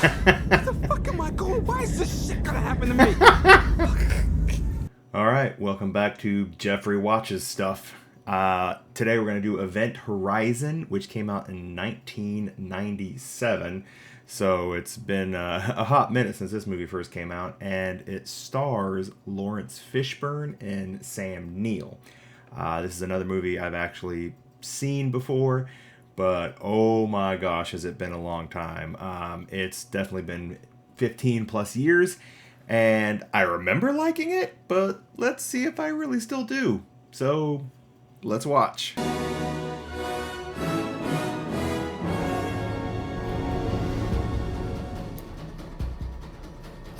the fuck am I going? Why is this shit gonna happen to me? Alright, welcome back to Jeffrey Watches Stuff. Today we're going to do Event Horizon, which came out in 1997. So it's been a hot minute since this movie first came out, and it stars Laurence Fishburne and Sam Neill. This is another movie I've actually seen before, but oh my gosh, has it been a long time. It's definitely been 15 plus years, and I remember liking it, but let's see if I really still do. So, let's watch.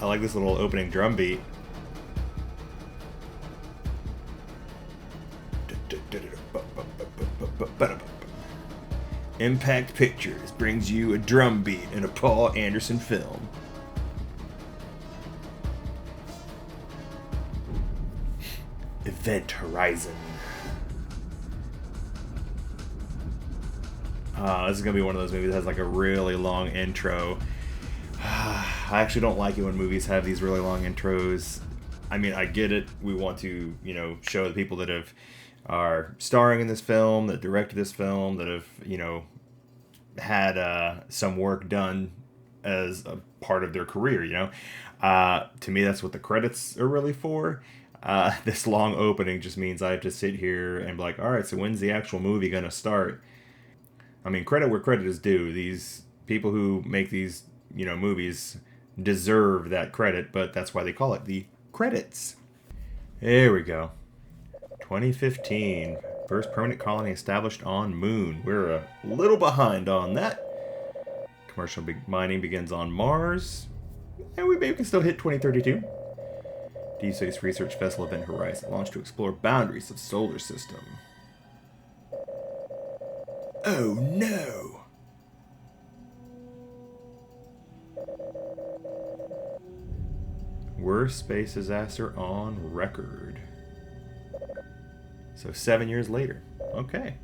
I like this little opening drum beat. Impact Pictures brings you a drum beat in a Paul Anderson film. Event Horizon. This is going to be one of those movies that has like a really long intro. I actually don't like it when movies have these really long intros. I mean, I get it. We want to, show the people that are starring in this film, that directed this film, that have, had some work done as a part of their career, To me, that's what the credits are really for. This long opening just means I have to sit here and be like, all right, so when's the actual movie going to start? I mean, credit where credit is due. These people who make these, movies deserve that credit, but that's why they call it the credits. There we go. 2015. First permanent colony established on Moon. We're a little behind on that. Commercial mining begins on Mars. And we maybe can still hit 2032. Deep Space Research Vessel Event Horizon launched to explore boundaries of solar system. Oh no! Worst space disaster on record. So 7 years later. Okay.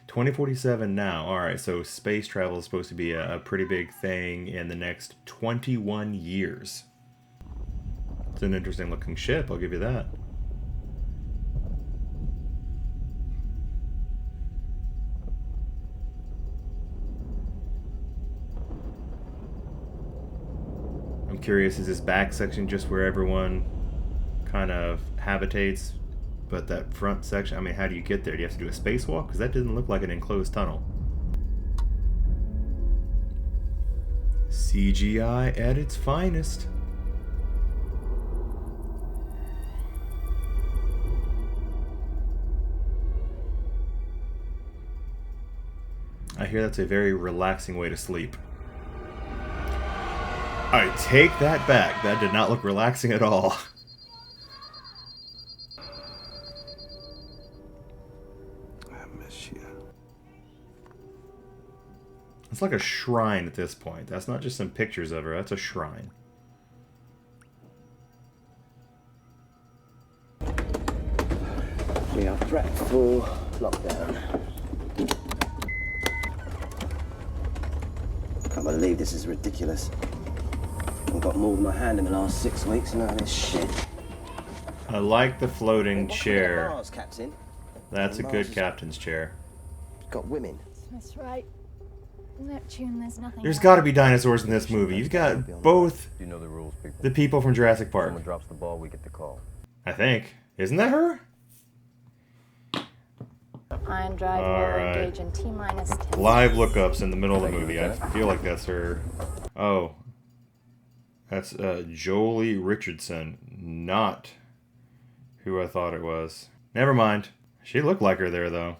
2047 now. Alright, so space travel is supposed to be a pretty big thing in the next 21 years. It's an interesting looking ship, I'll give you that. I'm curious, is this back section just where everyone kind of habitates? But that front section, I mean, how do you get there? Do you have to do a spacewalk? Because that didn't look like an enclosed tunnel. CGI at its finest. I hear that's a very relaxing way to sleep. I take that back. That did not look relaxing at all. It's like a shrine at this point. That's not just some pictures of her. That's a shrine. We are prepped for lockdown. Can't believe this is ridiculous. I've got more than my hand in the last 6 weeks and none of this shit. I like the floating chair. Mars, Captain. That's a good captain's chair. Got women. That's right. Neptune, there's nothing. There's got to be dinosaurs in this movie. You've got both You know the rules, people. the people from Jurassic Park. Someone drops the ball, we get the call. I think. Isn't that her? Iron drive will Alright. engage in T-minus 10. Live lookups in the middle of the movie. I feel like that's her. Oh. That's Jolie Richardson. Not who I thought it was. Never mind. She looked like her there, though.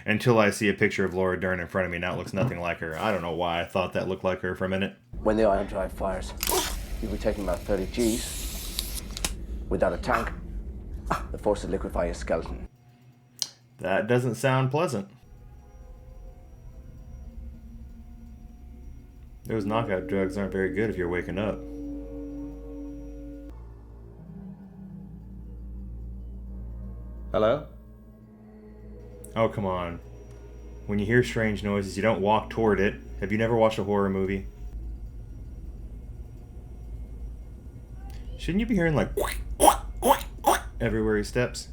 Until I see a picture of Laura Dern in front of me, now it looks nothing like her. I don't know why I thought that looked like her for a minute. When the iron drive fires, you'll be taking about 30 Gs. Without a tank, the force would liquefy your skeleton. That doesn't sound pleasant. Those knockout drugs aren't very good if you're waking up. Hello? Oh, come on. When you hear strange noises, you don't walk toward it. Have you never watched a horror movie? Shouldn't you be hearing like everywhere he steps?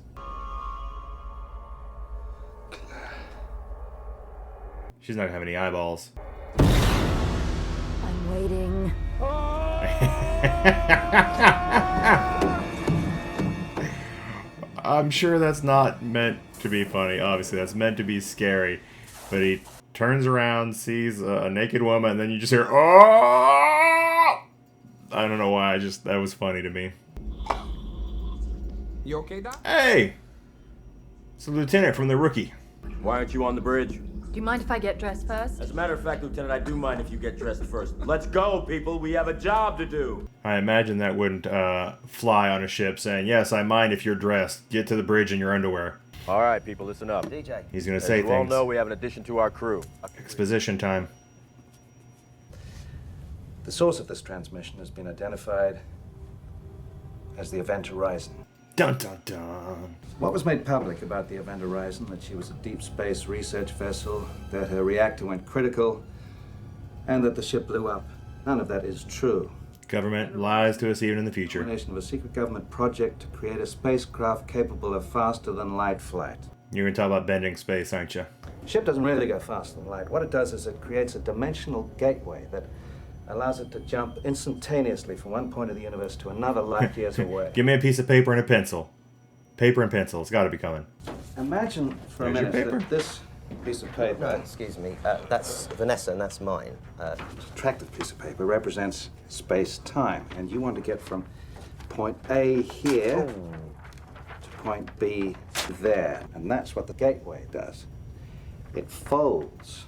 She's not gonna have any eyeballs. I'm waiting. I'm sure that's not meant to be funny. Obviously, that's meant to be scary. But he turns around, sees a naked woman, and then you just hear, "Oh!" I don't know why. That was funny to me. You okay, Doc? Hey! It's the lieutenant from The Rookie. Why aren't you on the bridge? Do you mind if I get dressed first? As a matter of fact, Lieutenant, I do mind if you get dressed first. Let's go, people. We have a job to do. I imagine that wouldn't fly on a ship saying, "Yes, I mind if you're dressed. Get to the bridge in your underwear." All right, people, listen up. DJ. He's going to As say you all things. know, we have an addition to our crew. Exposition time. The source of this transmission has been identified as the Event Horizon. Dun dun dun. What was made public about the Event Horizon? That she was a deep space research vessel, that her reactor went critical, and that the ship blew up. None of that is true. Government lies to us even in the future. Combination of a secret government project to create a spacecraft capable of faster than light flight. You're going to talk about bending space, aren't you? Ship doesn't really go faster than light. What it does is it creates a dimensional gateway that allows it to jump instantaneously from one point of the universe to another light years away. Give me a piece of paper and a pencil. Paper and pencil. It's got to be coming. Imagine for a There's your minute paper. that this piece of paper, Excuse me, that's Vanessa and that's mine. attractive piece of paper, represents space-time, and you want to get from point A here to point B there, and that's what the gateway does. It folds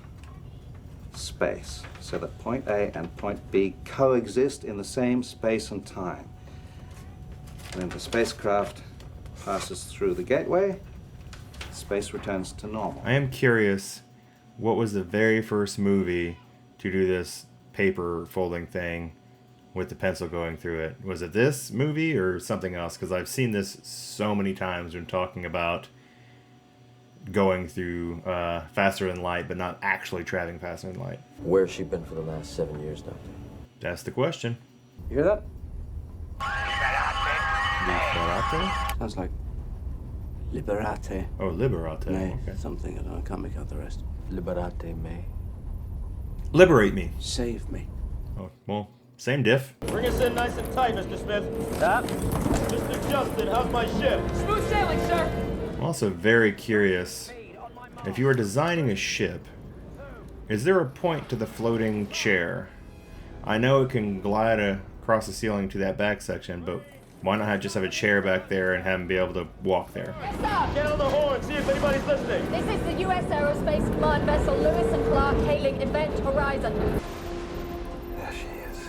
space so that point A and point B coexist in the same space and time. When the spacecraft passes through the gateway, space returns to normal. I am curious, what was the very first movie to do this paper folding thing with the pencil going through it? Was it this movie or something else? Because I've seen this so many times when talking about going through faster than light, but not actually traveling faster than light. Where's she been for the last 7 years, Doctor? That's the question. You hear that? Sounds like Liberate. Oh, Liberate. May. Okay. Something, I don't know, I can't make out the rest. Liberate me. Liberate me. Save me. Oh, well, same diff. Bring us in nice and tight, Mr. Smith. Stop. Mr. Justin, how's my ship? Smooth sailing, sir. I'm also very curious, if you were designing a ship, is there a point to the floating chair? I know it can glide across the ceiling to that back section, but why not just have a chair back there and have him be able to walk there? Yes, sir. Get on the horn, see if anybody's listening. This is the U.S. Aerospace Command vessel Lewis and Clark hailing Event Horizon. There she is.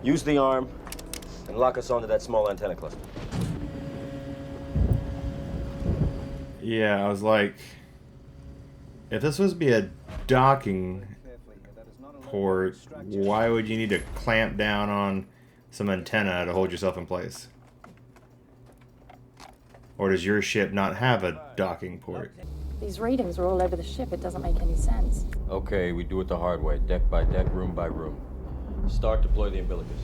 Use the arm and lock us onto that small antenna cluster. Yeah, I was like, if this was to be a docking port, why would you need to clamp down on some antenna to hold yourself in place? Or does your ship not have a docking port? These readings are all over the ship. It doesn't make any sense. Okay, we do it the hard way, deck by deck, room by room. Start deploy the umbilicus.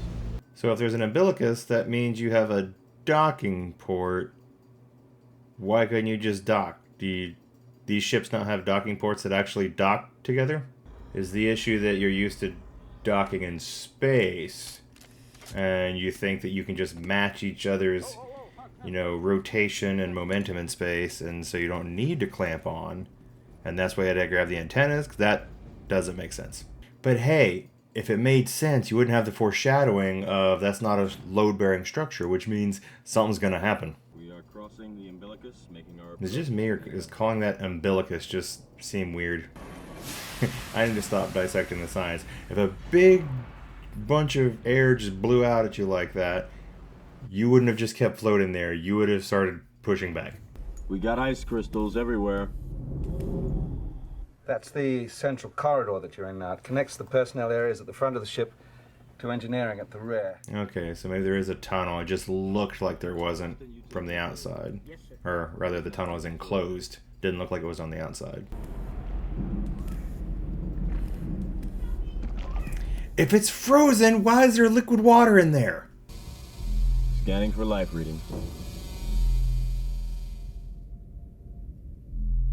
So if there's an umbilicus, that means you have a docking port. Why couldn't you just dock? Do these ships not have docking ports that actually dock together? Is the issue that you're used to docking in space and you think that you can just match each other's, rotation and momentum in space, and so you don't need to clamp on, and that's why you had to grab the antennas? 'Cause that doesn't make sense. But hey, if it made sense, you wouldn't have the foreshadowing of that's not a load-bearing structure, which means something's going to happen. We are crossing the umbilicus, making our... Is it just me, or is calling that umbilicus just seem weird? I need to stop dissecting the science. If a big bunch of air just blew out at you like that, you wouldn't have just kept floating there. You would have started pushing back. We got ice crystals everywhere. That's the central corridor that you're in now. It connects the personnel areas at the front of the ship to engineering at the rear. Okay, so maybe there is a tunnel. It just looked like there wasn't from the outside. Or rather, the tunnel is enclosed. Didn't look like it was on the outside. If it's frozen, why is there liquid water in there? Scanning for life reading.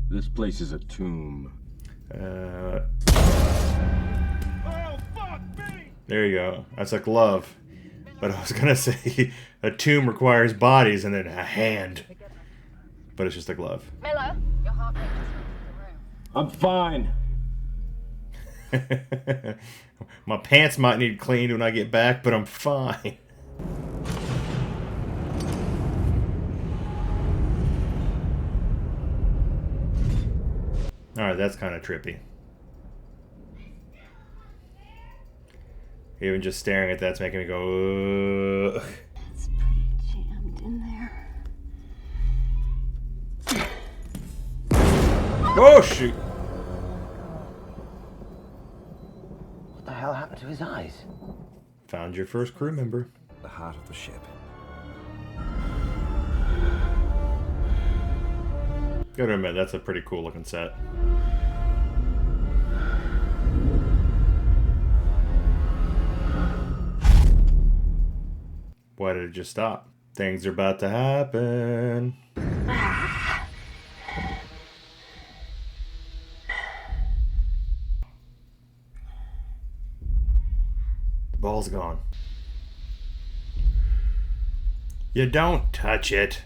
This place is a tomb. There you go. That's a glove. But I was gonna say a tomb requires bodies and then a hand. But it's just a glove. Miller, your heart rate is I'm fine. My pants might need cleaned when I get back, but I'm fine. Alright, that's kind of trippy. Even just staring at that's making me go, ugh. It's pretty jammed in there. Oh, shoot! What the hell happened to his eyes? Found your first crew member. The heart of the ship. Gotta admit, that's a pretty cool looking set. Why did it just stop? Things are about to happen. The ball's gone. You don't touch it.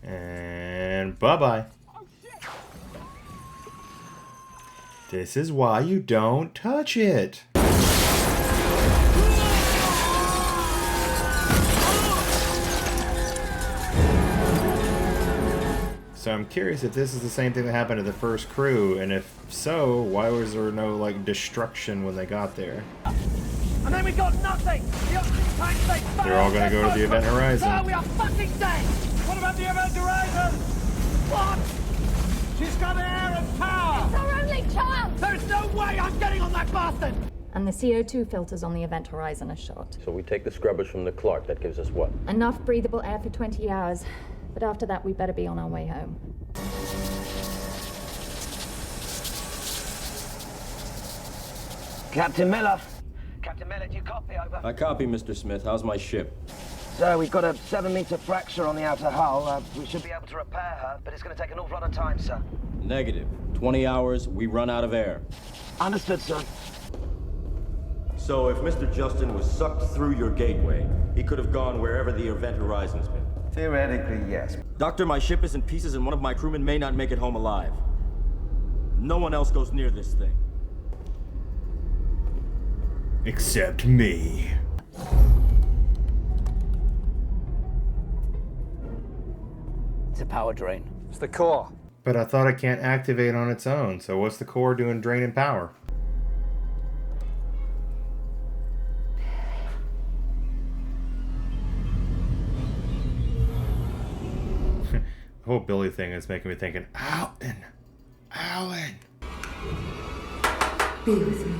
And bye-bye. This is why you don't touch it. So I'm curious if this is the same thing that happened to the first crew, and if so, why was there no, like, destruction when they got there? And then we got nothing! The oxygen tank stayed. They're all gonna go to the Event Horizon. No, we are fucking dead! What about the Event Horizon? What? She's got air and power! It's our only chance! There's no way I'm getting on that bastard! And the CO2 filters on the Event Horizon are shot. So we take the scrubbers from the Clark. That gives us what? Enough breathable air for 20 hours. But after that, we better be on our way home. Captain Miller. Captain Miller, do you copy? Over. I copy, Mr. Smith. How's my ship? So we've got a 7-meter fracture on the outer hull. We should be able to repair her, but it's going to take an awful lot of time, sir. Negative. 20 hours, we run out of air. Understood, sir. So if Mr. Justin was sucked through your gateway, he could have gone wherever the Event Horizon's been. Theoretically, yes. Doctor, my ship is in pieces and one of my crewmen may not make it home alive. No one else goes near this thing. Except me. It's a power drain. It's the core. But I thought it can't activate on its own, so what's the core doing draining power? The whole Billy thing is making me thinking, Alan! Alan! Be with me.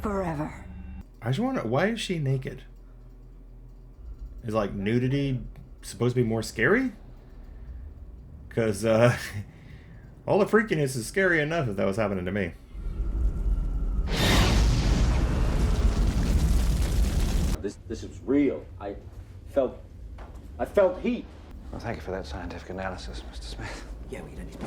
Forever. I just wonder, why is she naked? Is, like, nudity supposed to be more scary? Because, all the freakiness is scary enough if that was happening to me. This is real. I felt heat. Well, thank you for that scientific analysis, Mr. Smith. Yeah, we don't need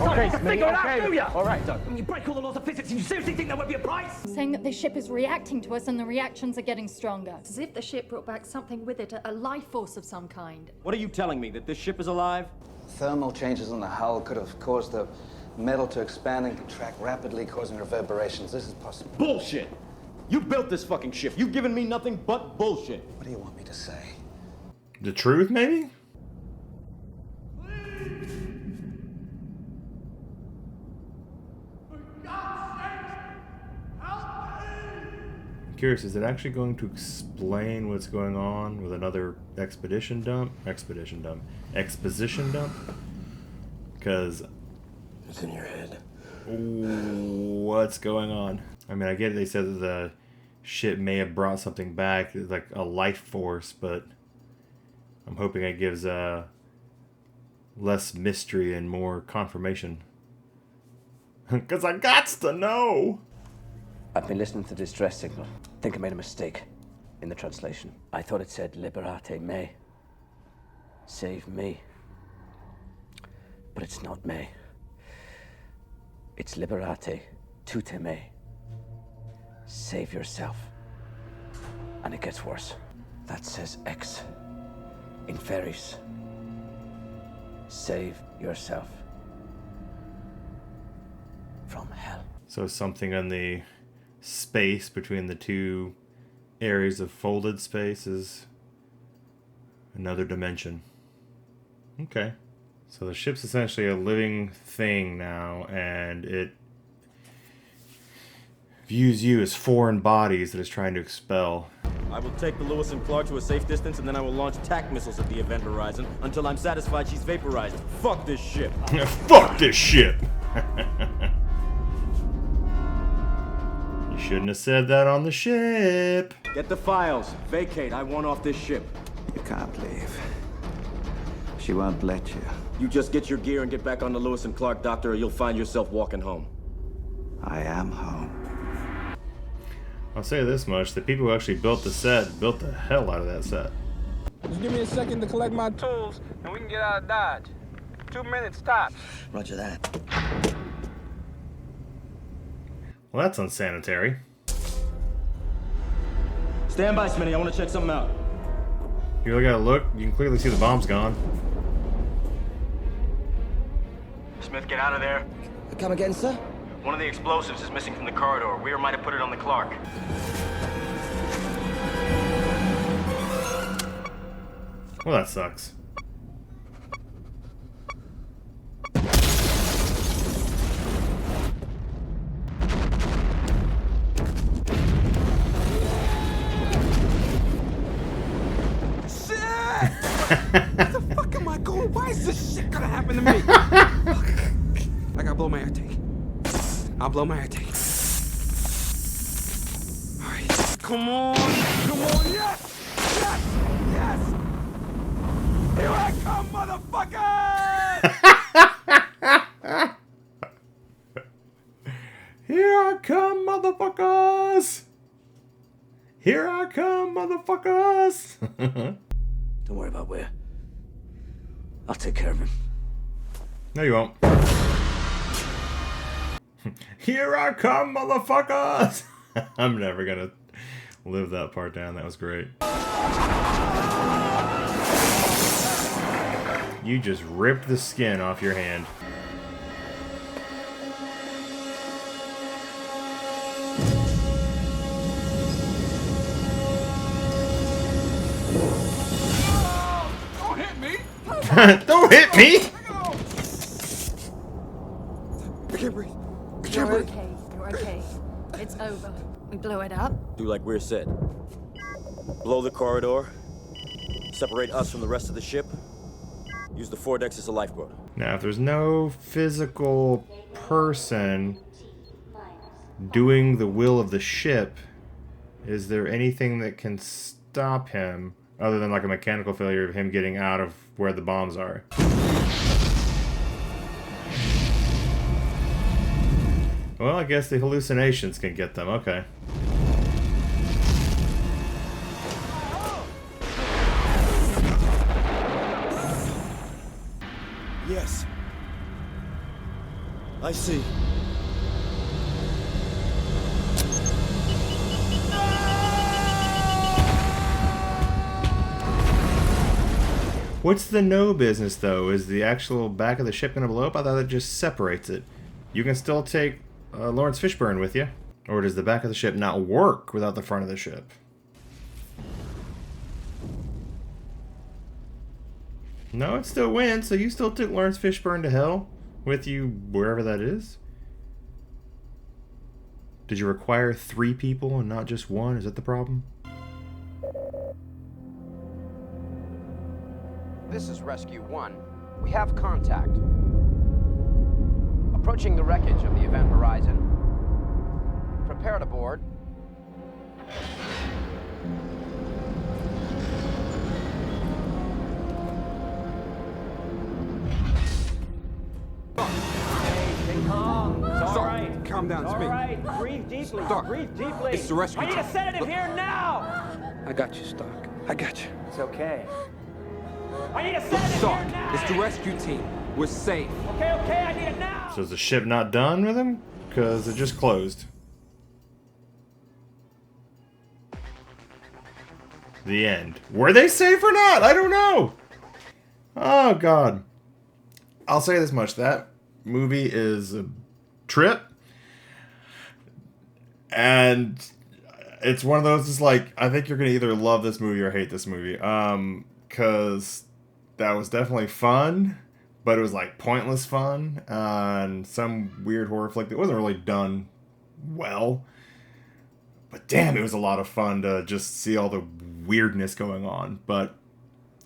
Okay, figure it out, do ya? All right, Doc. You break all the laws of physics and you seriously think there won't be a price? Saying that this ship is reacting to us and the reactions are getting stronger. As if the ship brought back something with it, a life force of some kind. What are you telling me? That this ship is alive? Thermal changes in the hull could have caused the metal to expand and contract rapidly, causing reverberations. This is possible. Bullshit! You built this fucking ship. You've given me nothing but bullshit. What do you want me to say? The truth, maybe? Curious, is it actually going to explain what's going on with another exposition dump? Because It's in your head. what's going on? I mean, I get it, they said that the ship may have brought something back, like a life force, but I'm hoping it gives less mystery and more confirmation. Because I gots to know. I've been listening to the distress signal. I think I made a mistake in the translation. I thought it said Liberate me. Save me. But it's not me. It's Liberate tutte me. Save yourself. And it gets worse. That says ex inferis. Save yourself from hell. So something in the space between the two areas of folded space is another dimension. Okay. So the ship's essentially a living thing now, and it views you as foreign bodies that it's trying to expel. I will take the Lewis and Clark to a safe distance, and then I will launch attack missiles at the event horizon until I'm satisfied she's vaporized. Fuck this ship. Fuck this ship! You shouldn't have said that on the ship. Get the files. Vacate. I want off this ship. You can't leave. She won't let you. You just get your gear and get back on the Lewis and Clark, Doctor, or you'll find yourself walking home. I am home. I'll say this much, the people who actually built the set built the hell out of that set. Just give me a second to collect my tools, and we can get out of Dodge. 2 minutes tops. Roger that. Well, that's unsanitary. Stand by, Smitty. I want to check something out. You really gotta look, you can clearly see the bomb's gone. Smith, get out of there. Come again, sir? One of the explosives is missing from the corridor. Weir might have put it on the Clark. Well, that sucks. Where the fuck am I going? Why is this shit gonna happen to me? I gotta blow my air tank. I'll blow my air tank. Alright. Come on! Come on! Yes! Yes! Yes! Here I come, motherfuckers! Here I come, motherfuckers! Here I come, motherfuckers! Don't worry about Weir. I'll take care of him. No, you won't. Here I come, motherfuckers! I'm never gonna live that part down. That was great. You just ripped the skin off your hand. Don't hit me! Don't hit me! I can't breathe. I can't You're breathe. okay. You're okay. It's over. We blew it up. Do like Weir said. Blow the corridor. Separate us from the rest of the ship. Use the foredeck as a lifeboat. Now, if there's no physical person doing the will of the ship, is there anything that can stop him other than like a mechanical failure of him getting out of where the bombs are? Well, I guess the hallucinations can get them. Okay. Yes. I see. What's the no business, though? Is the actual back of the ship going to blow up? I thought it just separates it. You can still take Laurence Fishburne with you. Or does the back of the ship not work without the front of the ship? No, it still wins, so you still took Laurence Fishburne to hell with you wherever that is? Did you require 3 people and not just 1? Is that the problem? This is Rescue 1. We have contact. Approaching the wreckage of the event horizon. Prepare to board. down, it's All me. right, breathe deeply. Stark, Breathe deeply. it's the rescue I need a team. sedative Look. here now. I got you, Stark. I got you. It's okay. I need a sedative Stark, here now. it's the rescue team. We're safe. Okay, I need it now. So is the ship not done with him? Because it just closed. The end. Were they safe or not? I don't know. Oh, God. I'll say this much. That movie is a trip. And it's one of those, it's like, I think you're going to either love this movie or hate this movie. Because that was definitely fun, but it was like pointless fun. And some weird horror flick that wasn't really done well. But damn, it was a lot of fun to just see all the weirdness going on. But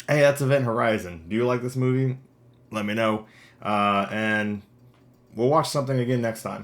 hey, that's Event Horizon. Do you like this movie? Let me know. And we'll watch something again next time.